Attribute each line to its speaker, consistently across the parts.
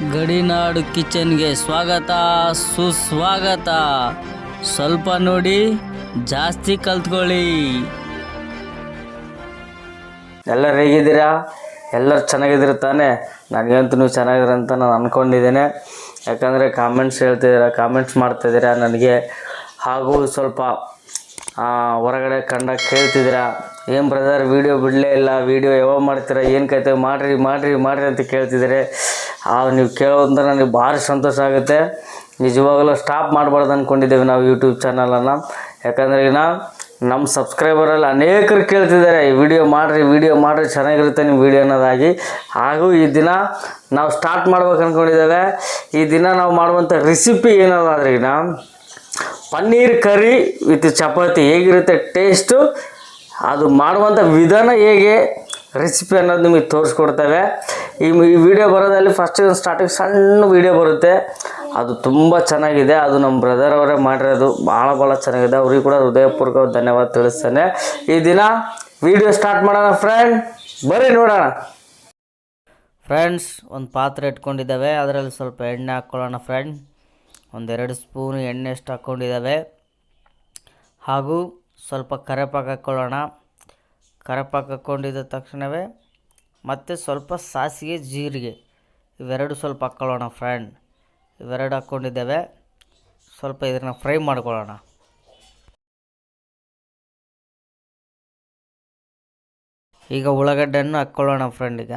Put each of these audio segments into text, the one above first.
Speaker 1: ಗಡಿನಾಡು ಕಿಚನ್ಗೆ ಸ್ವಾಗತ ಸುಸ್ವಾಗತ. ಸ್ವಲ್ಪ ನೋಡಿ ಜಾಸ್ತಿ ಕಲ್ತ್ಕೊಳ್ಳಿ. ಎಲ್ಲರೂ ಹೇಗಿದ್ದೀರಾ? ಎಲ್ಲರೂ ಚೆನ್ನಾಗಿದ್ದೀರ ತಾನೆ? ನನಗಂತೂ ನೀವು ಚೆನ್ನಾಗಿದ್ದೀರ ಅಂತ ನಾನು ಅಂದ್ಕೊಂಡಿದ್ದೇನೆ. ಯಾಕಂದರೆ ಕಾಮೆಂಟ್ಸ್ ಹೇಳ್ತಿದ್ದೀರಾ, ಕಾಮೆಂಟ್ಸ್ ಮಾಡ್ತಾಯಿದ್ದೀರಾ ನನಗೆ. ಹಾಗೂ ಸ್ವಲ್ಪ ಹೊರಗಡೆ ಕಂಡಾಗ ಕೇಳ್ತಿದ್ದೀರಾ, ಏನು ಬ್ರದರ್ ವೀಡಿಯೋ ಬಿಡಲೇ ಇಲ್ಲ, ವೀಡಿಯೋ ಯಾವಾಗ ಮಾಡ್ತೀರಾ, ಏನು ಕತೆ ಮಾಡಿರಿ ಮಾಡಿರಿ ಮಾಡಿರಿ ಅಂತ ಕೇಳ್ತಿದ್ದೀರಿ. ನೀವು ಕೇಳೋದಂತ ನನಗೆ ಭಾರಿ ಸಂತೋಷ ಆಗುತ್ತೆ. ನಿಜವಾಗಲೂ ಸ್ಟಾಪ್ ಮಾಡಬಾರ್ದು ಅಂದ್ಕೊಂಡಿದ್ದೇವೆ ನಾವು ಯೂಟ್ಯೂಬ್ ಚಾನಲನ್ನು. ಯಾಕಂದರೆ ಈಗ ನಮ್ಮ ಸಬ್ಸ್ಕ್ರೈಬರಲ್ಲಿ ಅನೇಕರು ಕೇಳ್ತಿದ್ದಾರೆ, ವಿಡಿಯೋ ಮಾಡಿರಿ ಚೆನ್ನಾಗಿರುತ್ತೆ ನಿಮ್ಮ ವಿಡಿಯೋ ಅನ್ನೋದಾಗಿ. ಹಾಗೂ ಈ ದಿನ ನಾವು ಸ್ಟಾರ್ಟ್ ಮಾಡ್ಬೇಕು ಅಂದ್ಕೊಂಡಿದ್ದೇವೆ. ಈ ದಿನ ನಾವು ಮಾಡುವಂಥ ರೆಸಿಪಿ ಏನದಾದ್ರೆ ಈಗ ಪನ್ನೀರ್ ಕರಿ ವಿತ್ ಚಪಾತಿ ಹೇಗಿರುತ್ತೆ ಟೇಸ್ಟು, ಅದು ಮಾಡುವಂಥ ವಿಧಾನ ಹೇಗೆ ರೆಸಿಪಿ ಅನ್ನೋದು ನಿಮಗೆ ತೋರಿಸ್ಕೊಡ್ತೇವೆ. ಈ ವಿಡಿಯೋ ಬರೋದಲ್ಲಿ ಫಸ್ಟ್ ಸ್ಟಾರ್ಟಿಂಗ್ ಸಣ್ಣ ವಿಡಿಯೋ ಬರುತ್ತೆ, ಅದು ತುಂಬ ಚೆನ್ನಾಗಿದೆ. ಅದು ನಮ್ಮ ಬ್ರದರ್ ಅವರೇ ಮಾಡಿರೋದು, ಭಾಳ ಚೆನ್ನಾಗಿದೆ. ಅವ್ರಿಗೆ ಕೂಡ ಹೃದಯಪೂರ್ವಕ ಧನ್ಯವಾದ ತಿಳಿಸ್ತೇನೆ. ಈ ದಿನ ವಿಡಿಯೋ ಸ್ಟಾರ್ಟ್ ಮಾಡೋಣ ಫ್ರೆಂಡ್, ಬರೀ ನೋಡೋಣ. ಫ್ರೆಂಡ್ಸ್, ಒಂದು ಪಾತ್ರೆ ಇಟ್ಕೊಂಡಿದ್ದಾವೆ, ಅದರಲ್ಲಿ ಸ್ವಲ್ಪ ಎಣ್ಣೆ ಹಾಕ್ಕೊಳ್ಳೋಣ ಫ್ರೆಂಡ್. 1-2 ಸ್ಪೂನ್ ಎಣ್ಣೆ ಅಷ್ಟು ಹಾಕ್ಕೊಂಡಿದ್ದಾವೆ. ಹಾಗೂ ಸ್ವಲ್ಪ ಕರಿವೇಪಾಕು ಹಾಕ್ಕೊಳ್ಳೋಣ. ಕರಿವೇಪಾಕು ಹಾಕ್ಕೊಂಡಿದ್ದ ತಕ್ಷಣವೇ ಮತ್ತು ಸ್ವಲ್ಪ ಸಾಸಿವೆ ಜೀರಿಗೆ ಇವೆರಡು ಸ್ವಲ್ಪ ಹಾಕ್ಕೊಳ್ಳೋಣ ಫ್ರೆಂಡ್. ಇವೆರಡು ಹಾಕ್ಕೊಂಡಿದ್ದೇವೆ. ಸ್ವಲ್ಪ ಇದನ್ನು ಫ್ರೈ ಮಾಡ್ಕೊಳ್ಳೋಣ. ಈಗ ಉಳ್ಳಾಗಡ್ಡೆಯನ್ನು ಹಾಕ್ಕೊಳ್ಳೋಣ ಫ್ರೆಂಡ್. ಈಗ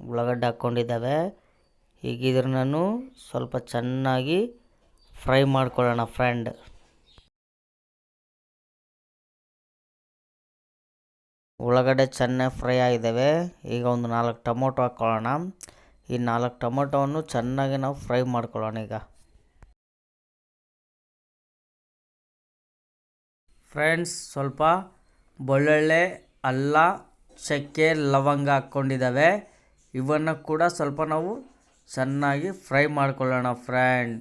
Speaker 1: ಉಳ್ಳಾಗಡ್ಡೆ ಹಾಕ್ಕೊಂಡಿದ್ದಾವೆ. ಈಗ ಇದನ್ನು ಸ್ವಲ್ಪ ಚೆನ್ನಾಗಿ ಫ್ರೈ ಮಾಡ್ಕೊಳ್ಳೋಣ ಫ್ರೆಂಡ್. ಉಳ್ಳಾಗಡ್ಡೆ ಚೆನ್ನಾಗಿ ಫ್ರೈ ಆಗಿದ್ದಾವೆ. ಈಗ ಒಂದು 4 ಟೊಮೊಟೊ ಹಾಕ್ಕೊಳ್ಳೋಣ. ಈ 4 ಟೊಮೊಟೊವನ್ನು ಚೆನ್ನಾಗಿ ನಾವು ಫ್ರೈ ಮಾಡ್ಕೊಳ್ಳೋಣ. ಈಗ ಫ್ರೆಂಡ್ಸ್, ಸ್ವಲ್ಪ ಬೆಳ್ಳುಳ್ಳಿ, ಅಲ್ಲ, ಚಕ್ಕೆ, ಲವಂಗ ಹಾಕ್ಕೊಂಡಿದ್ದಾವೆ. ಇವನ್ನು ಕೂಡ ಸ್ವಲ್ಪ ನಾವು ಚೆನ್ನಾಗಿ ಫ್ರೈ ಮಾಡ್ಕೊಳ್ಳೋಣ ಫ್ರೆಂಡ್.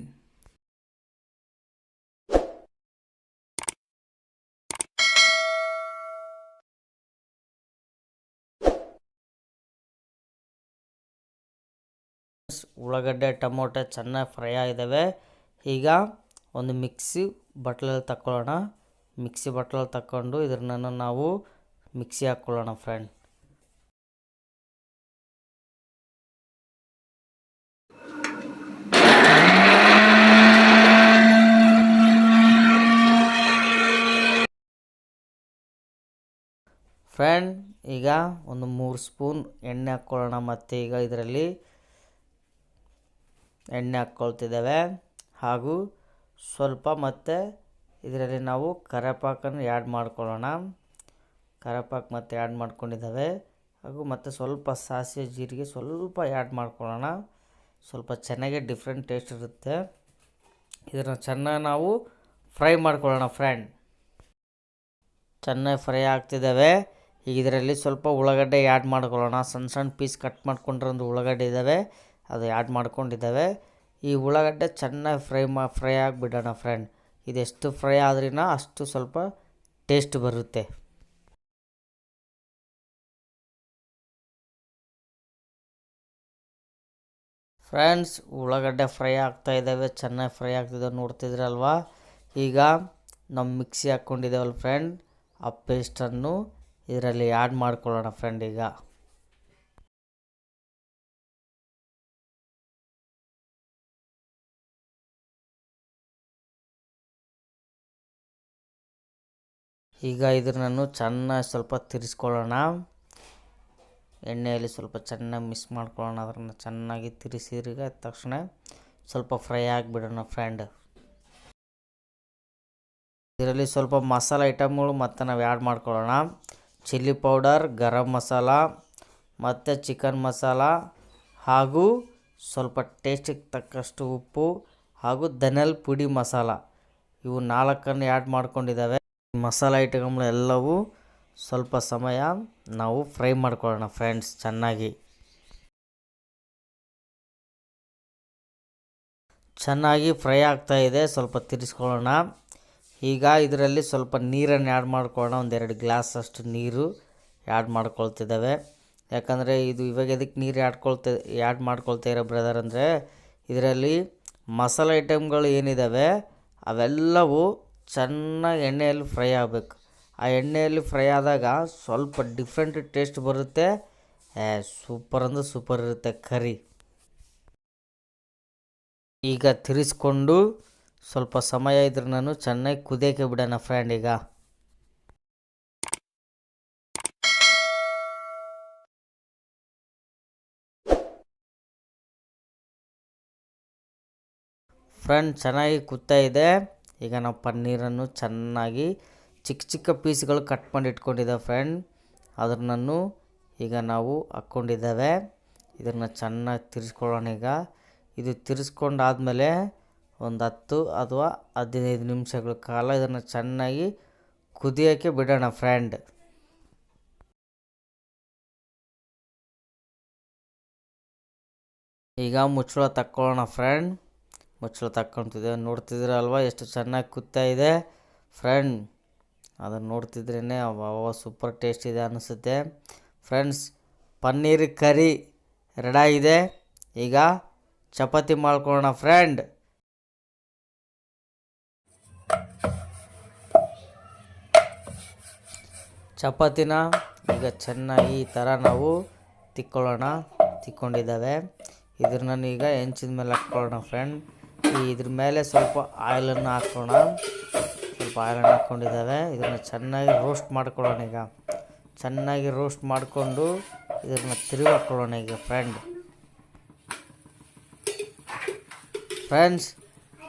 Speaker 1: ಉಳ್ಳಾಗಡ್ಡೆ ಟೊಮೊಟೊ ಚೆನ್ನಾಗಿ ಫ್ರೈ ಆಗಿದ್ದಾವೆ. ಈಗ ಒಂದು ಮಿಕ್ಸಿ ಬಟ್ಲಲ್ಲಿ ತಗೊಳ್ಳೋಣ. ಮಿಕ್ಸಿ ಬಟ್ಲಲ್ಲಿ ತಗೊಂಡು ಇದನ್ನು ನಾವು ಮಿಕ್ಸಿ ಹಾಕ್ಕೊಳ್ಳೋಣ ಫ್ರೆಂಡ್. ಫ್ರೆಂಡ್, ಈಗ ಒಂದು 3 ಸ್ಪೂನ್ ಎಣ್ಣೆ ಹಾಕ್ಕೊಳ್ಳೋಣ. ಮತ್ತು ಈಗ ಇದರಲ್ಲಿ ಎಣ್ಣೆ ಹಾಕ್ಕೊಳ್ತಿದ್ದೇವೆ. ಹಾಗೂ ಸ್ವಲ್ಪ ಮತ್ತು ಇದರಲ್ಲಿ ನಾವು ಕರಿವೇಪಾಕನ್ನು ಆ್ಯಡ್ ಮಾಡ್ಕೊಳ್ಳೋಣ. ಕರಿವೇಪಾಕು ಮತ್ತು ಆ್ಯಡ್ ಮಾಡ್ಕೊಂಡಿದ್ದಾವೆ. ಹಾಗೂ ಮತ್ತು ಸ್ವಲ್ಪ ಸಾಸಿವೆ ಜೀರಿಗೆ ಸ್ವಲ್ಪ ಆ್ಯಡ್ ಮಾಡ್ಕೊಳ್ಳೋಣ. ಸ್ವಲ್ಪ ಚೆನ್ನಾಗಿ ಡಿಫ್ರೆಂಟ್ ಟೇಸ್ಟ್ ಇರುತ್ತೆ. ಇದನ್ನು ಚೆನ್ನಾಗಿ ನಾವು ಫ್ರೈ ಮಾಡ್ಕೊಳ್ಳೋಣ ಫ್ರೆಂಡ್. ಚೆನ್ನಾಗಿ ಫ್ರೈ ಆಗ್ತಿದ್ದಾವೆ. ಈಗ ಇದರಲ್ಲಿ ಸ್ವಲ್ಪ ಉಳ್ಳಾಗಡ್ಡೆ ಆ್ಯಡ್ ಮಾಡ್ಕೊಳ್ಳೋಣ. ಸಣ್ಣ ಪೀಸ್ ಕಟ್ ಮಾಡ್ಕೊಂಡಿರೋದು ಉಳ್ಳಾಗಡ್ಡೆ ಇದ್ದಾವೆ, ಅದು ಆ್ಯಡ್ ಮಾಡ್ಕೊಂಡಿದ್ದಾವೆ. ಈ ಉಳ್ಳಾಗಡ್ಡೆ ಚೆನ್ನಾಗಿ ಫ್ರೈ ಆಗಿಬಿಡೋಣ ಫ್ರೆಂಡ್. ಇದೆಷ್ಟು ಫ್ರೈ ಆದ್ರೂ ಅಷ್ಟು ಸ್ವಲ್ಪ ಟೇಸ್ಟ್ ಬರುತ್ತೆ. ಫ್ರೆಂಡ್ಸ್, ಉಳ್ಳಾಗಡ್ಡೆ ಫ್ರೈ ಆಗ್ತಾ ಇದ್ದಾವೆ, ಚೆನ್ನಾಗಿ ಫ್ರೈ ಆಗ್ತಿದ್ದಾವೆ, ನೋಡ್ತಿದ್ರಲ್ವಾ. ಈಗ ನಮ್ಮ ಮಿಕ್ಸಿ ಹಾಕ್ಕೊಂಡಿದ್ದೇವಲ್ಲ ಫ್ರೆಂಡ್, ಆ ಪೇಸ್ಟನ್ನು ಇದರಲ್ಲಿ ಆ್ಯಡ್ ಮಾಡ್ಕೊಳ್ಳೋಣ ಫ್ರೆಂಡ್. ಈಗ ಇದನ್ನು ಚೆನ್ನಾಗಿ ಸ್ವಲ್ಪ ತಿರ್ಸ್ಕೊಳ್ಳೋಣ. ಎಣ್ಣೆಯಲ್ಲಿ ಸ್ವಲ್ಪ ಚೆನ್ನಾಗಿ ಮಿಕ್ಸ್ ಮಾಡ್ಕೊಳ್ಳೋಣ. ಅದನ್ನು ಚೆನ್ನಾಗಿ ತಿರುಗಿಸಿದ ತಕ್ಷಣ ಸ್ವಲ್ಪ ಫ್ರೈ ಆಗಿಬಿಡೋಣ ಫ್ರೆಂಡ್. ಇದರಲ್ಲಿ ಸ್ವಲ್ಪ ಮಸಾಲೆ ಐಟಮ್ಗಳು ಮತ್ತು ನಾವು ಆ್ಯಡ್ ಮಾಡ್ಕೊಳ್ಳೋಣ. ಚಿಲ್ಲಿ ಪೌಡರ್, ಗರಂ ಮಸಾಲ ಮತ್ತು ಚಿಕನ್ ಮಸಾಲ, ಹಾಗೂ ಸ್ವಲ್ಪ ಟೇಸ್ಟಿಗೆ ತಕ್ಕಷ್ಟು ಉಪ್ಪು, ಹಾಗೂ ಧನಿಯಾ ಪುಡಿ ಮಸಾಲ, ಇವು 4 ಆ್ಯಡ್ ಮಾಡ್ಕೊಂಡಿದ್ದಾವೆ. ಮಸಾಲೆ ಐಟಮ್ಗಳು ಎಲ್ಲವೂ ಸ್ವಲ್ಪ ಸಮಯ ನಾವು ಫ್ರೈ ಮಾಡ್ಕೊಳ್ಳೋಣ ಫ್ರೆಂಡ್ಸ್. ಚೆನ್ನಾಗಿ ಫ್ರೈ ಆಗ್ತಾಯಿದೆ, ಸ್ವಲ್ಪ ತಿರ್ಸ್ಕೊಳ್ಳೋಣ. ಈಗ ಇದರಲ್ಲಿ ಸ್ವಲ್ಪ ನೀರನ್ನು ಆ್ಯಡ್ ಮಾಡ್ಕೊಳ್ಳೋಣ. 1-2 ಗ್ಲಾಸ್ ಅಷ್ಟು ನೀರು ಆ್ಯಡ್ ಮಾಡ್ಕೊಳ್ತಿದ್ದಾವೆ. ಯಾಕಂದರೆ ಇದು ಇವಾಗ ಎದಕ್ಕೆ ನೀರು ಆ್ಯಡ್ ಮಾಡ್ಕೊಳ್ತಾ ಬ್ರದರ್ ಅಂದರೆ ಇದರಲ್ಲಿ ಮಸಾಲೆ ಐಟಮ್ಗಳು ಏನಿದ್ದಾವೆ ಅವೆಲ್ಲವೂ ಚೆನ್ನಾಗಿ ಎಣ್ಣೆಯಲ್ಲಿ ಫ್ರೈ ಆಗಬೇಕು. ಆ ಎಣ್ಣೆಯಲ್ಲಿ ಫ್ರೈ ಆದಾಗ ಸ್ವಲ್ಪ ಡಿಫ್ರೆಂಟ್ ಟೇಸ್ಟ್ ಬರುತ್ತೆ. ಸೂಪರ್ ಅಂದರೆ ಸೂಪರ್ ಇರುತ್ತೆ ಕರಿ. ಈಗ ತಿರ್ಸ್ಕೊಂಡು ಸ್ವಲ್ಪ ಸಮಯ ಇದ್ರೆ ನಾನು ಚೆನ್ನಾಗಿ ಕುದಿಯೋಕ್ಕೆ ಬಿಡೋಣ ಫ್ರೆಂಡ್. ಈಗ ಫ್ರೆಂಡ್ ಚೆನ್ನಾಗಿ ಕುದ್ತಾ ಇದೆ. ಈಗ ನಾವು ಪನ್ನೀರನ್ನು ಚೆನ್ನಾಗಿ ಚಿಕ್ಕ ಚಿಕ್ಕ ಪೀಸ್ಗಳು ಕಟ್ ಮಾಡಿ ಇಟ್ಕೊಂಡಿದ್ದಾವೆ ಫ್ರೆಂಡ್. ಅದನ್ನು ಈಗ ನಾವು ಹಾಕ್ಕೊಂಡಿದ್ದಾವೆ. ಇದನ್ನು ಚೆನ್ನಾಗಿ ತಿರ್ಸ್ಕೊಳ್ಳೋಣ. ಈಗ ಇದು ತಿರ್ಸ್ಕೊಂಡಾದಮೇಲೆ ಒಂದು 10 ಅಥವಾ 15 ನಿಮಿಷಗಳ ಕಾಲ ಇದನ್ನು ಚೆನ್ನಾಗಿ ಕುದಿಯೋಕ್ಕೆ ಬಿಡೋಣ ಫ್ರೆಂಡ್. ಈಗ ಮುಚ್ಚಳ ತಕ್ಕೊಳ್ಳೋಣ ಫ್ರೆಂಡ್. ಮುಚ್ಚಳ ತಕ್ಕೊತಿದ್ದೆ, ನೋಡ್ತಿದ್ದೀರಲ್ವ ಎಷ್ಟು ಚೆನ್ನಾಗಿ ಕುದ್ತಾ ಇದೆ ಫ್ರೆಂಡ್. ಅದನ್ನು ನೋಡ್ತಿದ್ರೇ ಸೂಪರ್ ಟೇಸ್ಟ್ ಇದೆ ಅನಿಸುತ್ತೆ ಫ್ರೆಂಡ್ಸ್. ಪನ್ನೀರ್ ಕರಿ ರೆಡಾಗಿದೆ. ಈಗ ಚಪಾತಿ ಮಾಡ್ಕೊಳ್ಳೋಣ ಫ್ರೆಂಡ್. ಚಪಾತಿನ ಈಗ ಚೆನ್ನಾಗಿ ಈ ಥರ ನಾವು ತಿಕ್ಕೊಂಡಿದ್ದಾವೆ. ಇದನ್ನ ಈಗ ಹೆಂಚಿನ ಮೇಲೆ ಹಾಕ್ಕೊಳ್ಳೋಣ ಫ್ರೆಂಡ್. ಇದ್ರ ಮೇಲೆ ಸ್ವಲ್ಪ ಆಯಿಲನ್ನು ಹಾಕೋಣ. ಸ್ವಲ್ಪ ಆಯಿಲನ್ನು ಹಾಕ್ಕೊಂಡಿದ್ದಾವೆ. ಇದನ್ನು ಚೆನ್ನಾಗಿ ರೋಸ್ಟ್ ಮಾಡ್ಕೊಳ್ಳೋಣ. ಈಗ ಚೆನ್ನಾಗಿ ರೋಸ್ಟ್ ಮಾಡಿಕೊಂಡು ಇದನ್ನು ತಿರುಗಿ ಹಾಕ್ಕೊಳ್ಳೋಣ ಈಗ ಫ್ರೆಂಡ್ಸ್.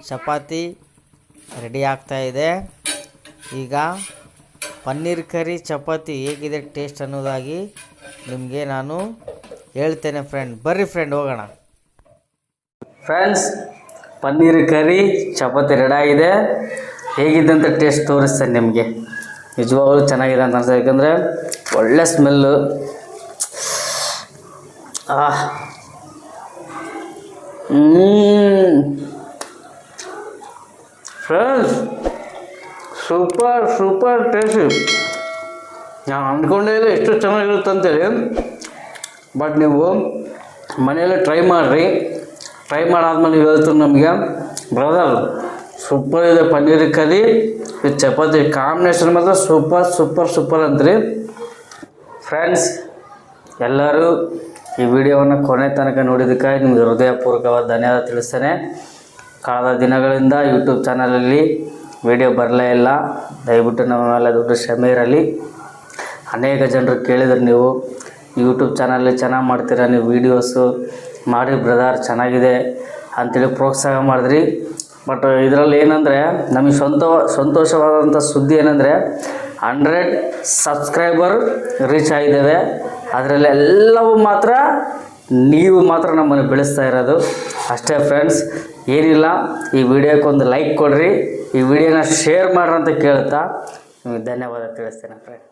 Speaker 1: ಚಪಾತಿ ರೆಡಿ ಆಗ್ತಾಯಿದೆ. ಈಗ ಪನ್ನೀರ್ ಕರಿ ಚಪಾತಿ ಹೇಗಿದೆ ಟೇಸ್ಟ್ ಅನ್ನೋದಾಗಿ ನಿಮಗೆ ನಾನು ಹೇಳ್ತೇನೆ ಫ್ರೆಂಡ್. ಬರ್ರಿ ಫ್ರೆಂಡ್ ಹೋಗೋಣ. ಫ್ರೆಂಡ್ಸ್, ಪನ್ನೀರ್ ಕರಿ ಚಪಾತಿ ರೆಡಾಗಿದೆ. ಹೇಗಿದೆ ಅಂತ ಟೇಸ್ಟ್ ತೋರಿಸ್ತೇನೆ ನಿಮಗೆ. ನಿಜವಾಗ್ಲೂ ಚೆನ್ನಾಗಿದೆ ಅಂತ ಅನ್ಸುತ್ತೆ. ಯಾಕಂದರೆ ಒಳ್ಳೆ ಸ್ಮೆಲ್ಲು. Friends, super tasty. ನಾನು ಅಂದ್ಕೊಂಡೇ ಇಲ್ಲ ಎಷ್ಟು ಚೆನ್ನಾಗಿರುತ್ತೆ ಅಂತೇಳಿ. ಬಟ್ ನೀವು ಮನೆಯಲ್ಲೇ ಟ್ರೈ ಮಾಡಿರಿ. ಟ್ರೈ ಮಾಡಾದ್ಮೇಲೆ ನೀವು ಹೇಳ್ತೀರಿ ನಮಗೆ, ಬ್ರದರ್ ಸೂಪರ್ ಇದೆ ಪನ್ನೀರ್ ಕರಿ ವಿತ್ ಚಪಾತಿ ಕಾಂಬಿನೇಷನ್ ಮಾತ್ರ ಸೂಪರ್ ಅಂತೀರಿ. ಫ್ರೆಂಡ್ಸ್, ಎಲ್ಲರೂ ಈ ವಿಡಿಯೋವನ್ನು ಕೊನೆ ತನಕ ನೋಡಿದ್ದಕ್ಕೆ ನಿಮಗೆ ಹೃದಯಪೂರ್ವಕವಾದ ಧನ್ಯವಾದ ತಿಳಿಸ್ತೇನೆ. ಕಳೆದ ದಿನಗಳಿಂದ ಯೂಟ್ಯೂಬ್ ಚಾನಲಲ್ಲಿ ವಿಡಿಯೋ ಬರಲೇ ಇಲ್ಲ. ದಯವಿಟ್ಟು ನಮ್ಮ ಮೇಲೆ ದೊಡ್ಡ ಕ್ಷಮೆ ಇರಲಿ. ಅನೇಕ ಜನರು ಕೇಳಿದ್ರು, ನೀವು ಯೂಟ್ಯೂಬ್ ಚಾನಲ್ಲಿ ಚೆನ್ನಾಗಿ ಮಾಡ್ತೀರಾ, ನೀವು ವೀಡಿಯೋಸು ಮಾಡಿ ಬ್ರದರ್ ಚೆನ್ನಾಗಿದೆ ಅಂಥೇಳಿ ಪ್ರೋತ್ಸಾಹ ಮಾಡಿದ್ರಿ. ಬಟ್ ಇದರಲ್ಲಿ ಏನಂದರೆ ನಮಗೆ ಸಂತೋಷವಾದಂಥ ಸುದ್ದಿ ಏನಂದರೆ 100 ಸಬ್ಸ್ಕ್ರೈಬರ್ ರೀಚ್ ಆಗಿದ್ದೇವೆ. ಅದರಲ್ಲಿ ಎಲ್ಲವೂ ಮಾತ್ರ ನೀವು ಮಾತ್ರ ನಮ್ಮನ್ನು ಬೆಳೆಸ್ತಾ ಇರೋದು ಅಷ್ಟೇ ಫ್ರೆಂಡ್ಸ್. ಏನಿಲ್ಲ, ಈ ವಿಡಿಯೋಕ್ಕೊಂದು ಲೈಕ್ ಕೊಡಿರಿ, ಈ ವಿಡಿಯೋನ ಶೇರ್ ಮಾಡ್ರಿ ಅಂತ ಕೇಳ್ತಾ ನಿಮಗೆ ಧನ್ಯವಾದ ತಿಳಿಸ್ತೇನೆ ಫ್ರೆಂಡ್.